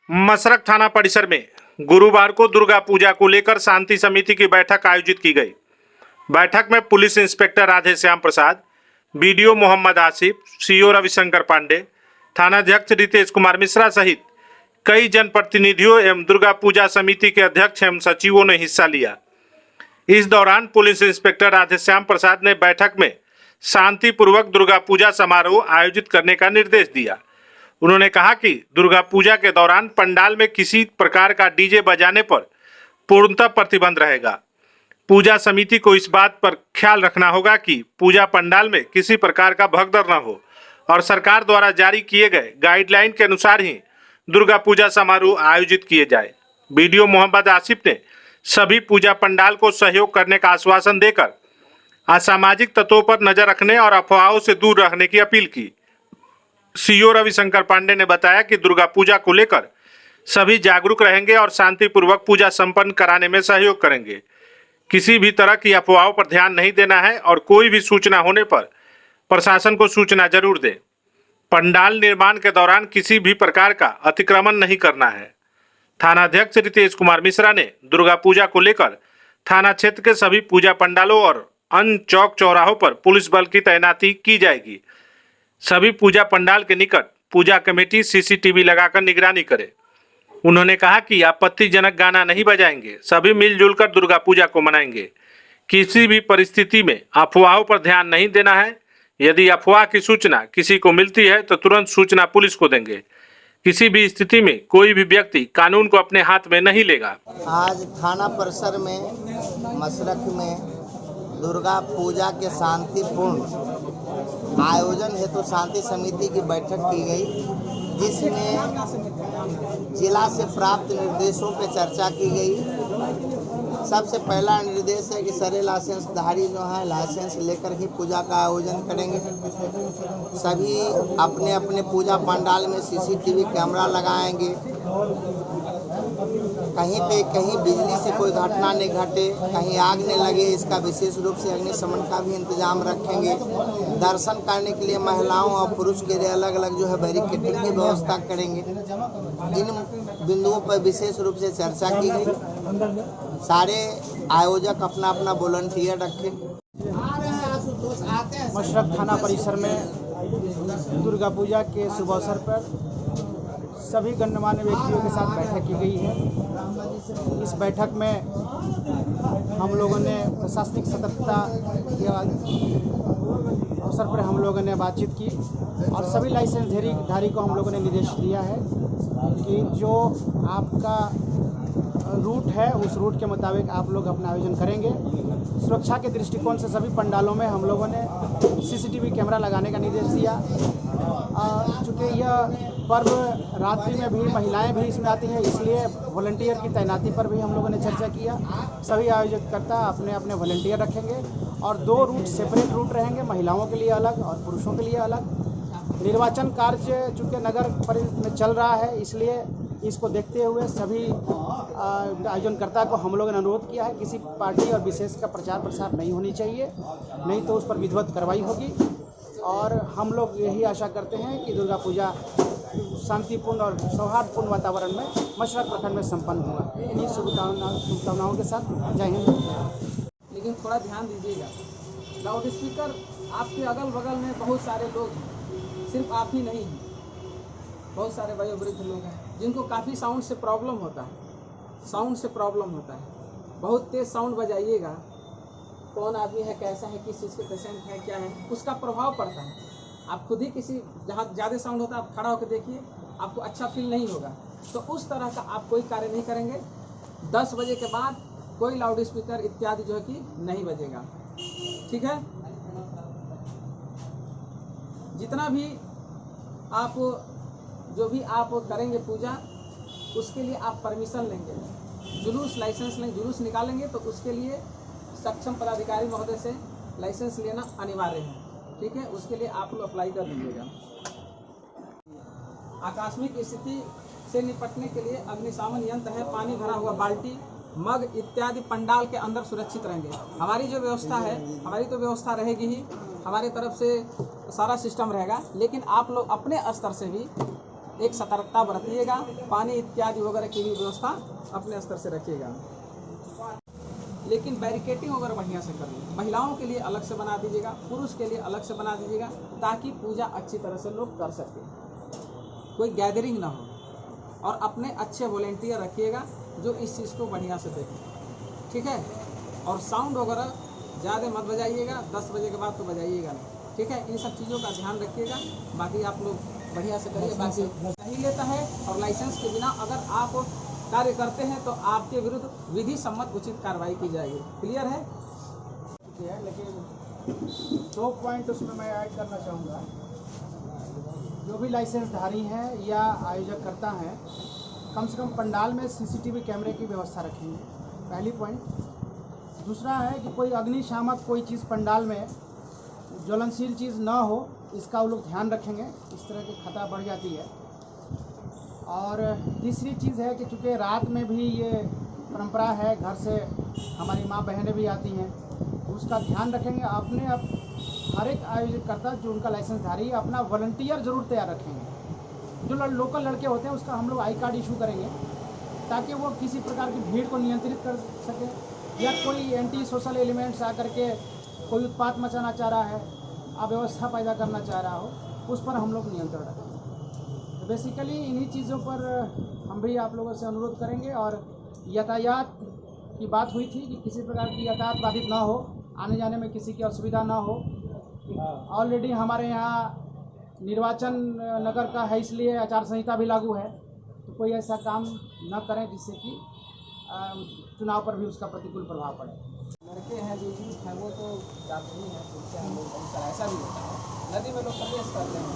मसरख थाना परिसर में गुरुवार को दुर्गा पूजा को लेकर शांति समिति की बैठक आयोजित की गई। बैठक में पुलिस इंस्पेक्टर राधेश्याम प्रसाद, बीडीओ मोहम्मद आसिफ, सीओ रविशंकर पांडे, थानाध्यक्ष रितेश कुमार मिश्रा सहित कई जनप्रतिनिधियों एवं दुर्गा पूजा समिति के अध्यक्ष एवं सचिवों ने हिस्सा लिया। इस दौरान पुलिस इंस्पेक्टर राधेश्याम प्रसाद ने बैठक में शांतिपूर्वक दुर्गा पूजा समारोह आयोजित करने का निर्देश दिया। उन्होंने कहा कि दुर्गा पूजा के दौरान पंडाल में किसी प्रकार का डीजे बजाने पर पूर्णतः प्रतिबंध रहेगा। पूजा समिति को इस बात पर ख्याल रखना होगा कि पूजा पंडाल में किसी प्रकार का भगदड़ न हो और सरकार द्वारा जारी किए गए गाइडलाइन के अनुसार ही दुर्गा पूजा समारोह आयोजित किए जाए। बीडीओ मोहम्मद आसिफ ने सभी पूजा पंडाल को सहयोग करने का आश्वासन देकर असामाजिक तत्वों पर नजर रखने और अफवाहों से दूर रहने की अपील की। सीओ रविशंकर पांडे ने बताया कि दुर्गा पूजा को लेकर सभी जागरूक रहेंगे और शांतिपूर्वक पूजा संपन्न कराने में सहयोग करेंगे। किसी भी तरह की अफवाहों पर ध्यान नहीं देना है और कोई भी सूचना होने पर प्रशासन को सूचना जरूर दें। पंडाल निर्माण के दौरान किसी भी प्रकार का अतिक्रमण नहीं करना है। थानाध्यक्ष रितेश कुमार मिश्रा ने दुर्गा पूजा को लेकर थाना क्षेत्र के सभी पूजा पंडालों और अन्य चौक चौराहों पर पुलिस बल की तैनाती की जाएगी। सभी पूजा पंडाल के निकट पूजा कमेटी सीसीटीवी लगाकर निगरानी करे। उन्होंने कहा कि आपत्तिजनक गाना नहीं बजाएंगे, सभी मिलजुल कर दुर्गा पूजा को मनाएंगे। किसी भी परिस्थिति में अफवाहों पर ध्यान नहीं देना है। यदि अफवाह की सूचना किसी को मिलती है तो तुरंत सूचना पुलिस को देंगे। किसी भी स्थिति में कोई भी व्यक्ति कानून को अपने हाथ में नहीं लेगा। आज थाना परिसर में मसरख में दुर्गा पूजा के शांतिपूर्ण आयोजन हेतु शांति समिति की बैठक की गई, जिसमें जिला से प्राप्त निर्देशों पर चर्चा की गई। सबसे पहला निर्देश है कि सारे लाइसेंसधारी जो हैं लाइसेंस लेकर ही पूजा का आयोजन करेंगे। सभी अपने अपने पूजा पंडाल में सीसीटीवी कैमरा लगाएंगे। कहीं पे कहीं बिजली से कोई घटना नहीं घटे, कहीं आग नहीं लगे, इसका विशेष रूप से अग्निशमन का भी इंतजाम रखेंगे। दर्शन करने के लिए महिलाओं और पुरुष के लिए अलग अलग जो है बैरिकेडिंग की व्यवस्था करेंगे। इन बिंदुओं पर विशेष रूप से चर्चा की गई। सारे आयोजक अपना अपना वॉलंटियर रखें। मशरक थाना परिसर में दुर्गा पूजा के शुभ अवसर पर सभी गणमान्य व्यक्तियों के साथ बैठक की गई है। इस बैठक में हम लोगों ने प्रशासनिक सतर्कता के अवसर पर हम लोगों ने बातचीत की और सभी लाइसेंसधारी को हम लोगों ने निर्देश दिया है कि जो आपका रूट है उस रूट के मुताबिक आप लोग अपना आयोजन करेंगे। सुरक्षा के दृष्टिकोण से सभी पंडालों में हम लोगों ने सीसीटीवी कैमरा लगाने का निर्देश दिया। चूँकि यह पर्व रात्रि में भी महिलाएं भी इसमें आती हैं, इसलिए वॉलंटियर की तैनाती पर भी हम लोगों ने चर्चा किया। सभी आयोजकर्ता अपने अपने वॉलंटियर रखेंगे और 2 रूट सेपरेट रूट रहेंगे, महिलाओं के लिए अलग और पुरुषों के लिए अलग। निर्वाचन कार्य चूँकि नगर परिषद में चल रहा है, इसलिए इसको देखते हुए सभी आयोजनकर्ता को हम लोगों ने अनुरोध किया है किसी पार्टी और विशेष का प्रचार प्रसार नहीं होनी चाहिए, नहीं तो उस पर विधिवत कार्रवाई होगी। और हम लोग यही आशा करते हैं कि दुर्गा पूजा शांतिपूर्ण और सौहार्दपूर्ण वातावरण में मशरक प्रखंड में संपन्न हुआ। इन्हीं शुभकामनाओं के साथ जय हिंद। लेकिन थोड़ा ध्यान दीजिएगा, लाउड स्पीकर आपके अगल बगल में बहुत सारे लोग हैं, सिर्फ आप ही नहीं हैं। बहुत सारे वयोवृद्ध लोग हैं जिनको काफ़ी साउंड से प्रॉब्लम होता है। बहुत तेज़ साउंड बजाइएगा, कौन आदमी है, कैसा है, किस चीज़ के पेशेंट है, क्या है, उसका प्रभाव पड़ता है। आप खुद ही किसी जहाँ ज़्यादा साउंड होता है आप खड़ा होकर देखिए, आपको अच्छा फील नहीं होगा। तो उस तरह का आप कोई कार्य नहीं करेंगे। 10 बजे के बाद कोई लाउड स्पीकर इत्यादि जो है कि नहीं बजेगा, ठीक है। जितना भी आप जो भी आप करेंगे पूजा, उसके लिए आप परमिशन लेंगे, जुलूस लाइसेंस लेंगे, जुलूस निकालेंगे तो उसके लिए सक्षम पदाधिकारी महोदय से लाइसेंस लेना अनिवार्य है, ठीक है। उसके लिए आप लोग अप्लाई कर दीजिएगा। आकस्मिक स्थिति से निपटने के लिए अग्निशमन यंत्र है, पानी भरा हुआ बाल्टी, मग इत्यादि पंडाल के अंदर सुरक्षित रहेंगे। हमारी जो व्यवस्था है, हमारी तो व्यवस्था रहेगी ही, हमारी तरफ से सारा सिस्टम रहेगा, लेकिन आप लोग अपने स्तर से भी एक सतर्कता बरतिएगा, पानी इत्यादि वगैरह की भी व्यवस्था अपने स्तर से रखिएगा। लेकिन बैरिकेटिंग वगैरह बढ़िया से कर लीजिए। महिलाओं के लिए अलग से बना दीजिएगा, पुरुष के लिए अलग से बना दीजिएगा, ताकि पूजा अच्छी तरह से लोग कर सकें, कोई गैदरिंग ना हो। और अपने अच्छे वॉलेंटियर रखिएगा जो इस चीज़ को बढ़िया से देखें, ठीक है। और साउंड वगैरह ज़्यादा मत बजाइएगा, 10 बजे के बाद तो बजाइएगा नहीं, ठीक है। इन सब चीज़ों का ध्यान रखिएगा। बाकी आप लोग बढ़िया से करिए। बाकी नहीं लेता है और लाइसेंस के बिना अगर आप कार्य करते हैं तो आपके विरुद्ध विधि सम्मत उचित कार्रवाई की जाएगी। क्लियर है? लेकिन 2 पॉइंट उसमें मैं ऐड करना चाहूँगा। जो भी लाइसेंसधारी हैं या आयोजक करता है, कम से कम पंडाल में सीसीटीवी कैमरे की व्यवस्था रखेंगे, पहली पॉइंट। दूसरा है कि कोई अग्निशामक कोई चीज़ पंडाल में ज्वलनशील चीज़ ना हो, इसका वो लोग ध्यान रखेंगे। इस तरह की खतरा बढ़ जाती है। और तीसरी चीज़ है कि चूँकि रात में भी ये परंपरा है, घर से हमारी माँ बहनें भी आती हैं, उसका ध्यान रखेंगे। अपने हर एक आयोजकर्ता जो उनका लाइसेंसधारी है, अपना वॉलंटियर ज़रूर तैयार रखेंगे। जो लोकल लड़के होते हैं उसका हम लोग आई कार्ड इशू करेंगे, ताकि वो किसी प्रकार की भीड़ को नियंत्रित कर सकें, या कोई एंटी सोशल एलिमेंट्स आकर के कोई उत्पात मचाना चाह रहा है, अव्यवस्था पैदा करना चाह रहा हो, उस पर हम लोग नियंत्रण रखेंगे। तो बेसिकली इन्हीं चीज़ों पर हम भी आप लोगों से अनुरोध करेंगे। और यातायात की बात हुई थी कि किसी प्रकार की यातायात बाधित ना हो, आने जाने में किसी की असुविधा ना हो। ऑलरेडी हमारे यहाँ निर्वाचन नगर का है, इसलिए आचार संहिता भी लागू है। तो कोई ऐसा काम न करें जिससे कि चुनाव पर भी उसका प्रतिकूल प्रभाव पड़े। लड़के हैं जो यूथ हैं वो तो जाते ही हैं, पूछते हैं लोग, बहुत सारा ऐसा भी होता है। नदी में लोग प्रवेश करते हैं,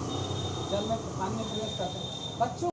जल में पानी में प्रवेश करते हैं, बच्चों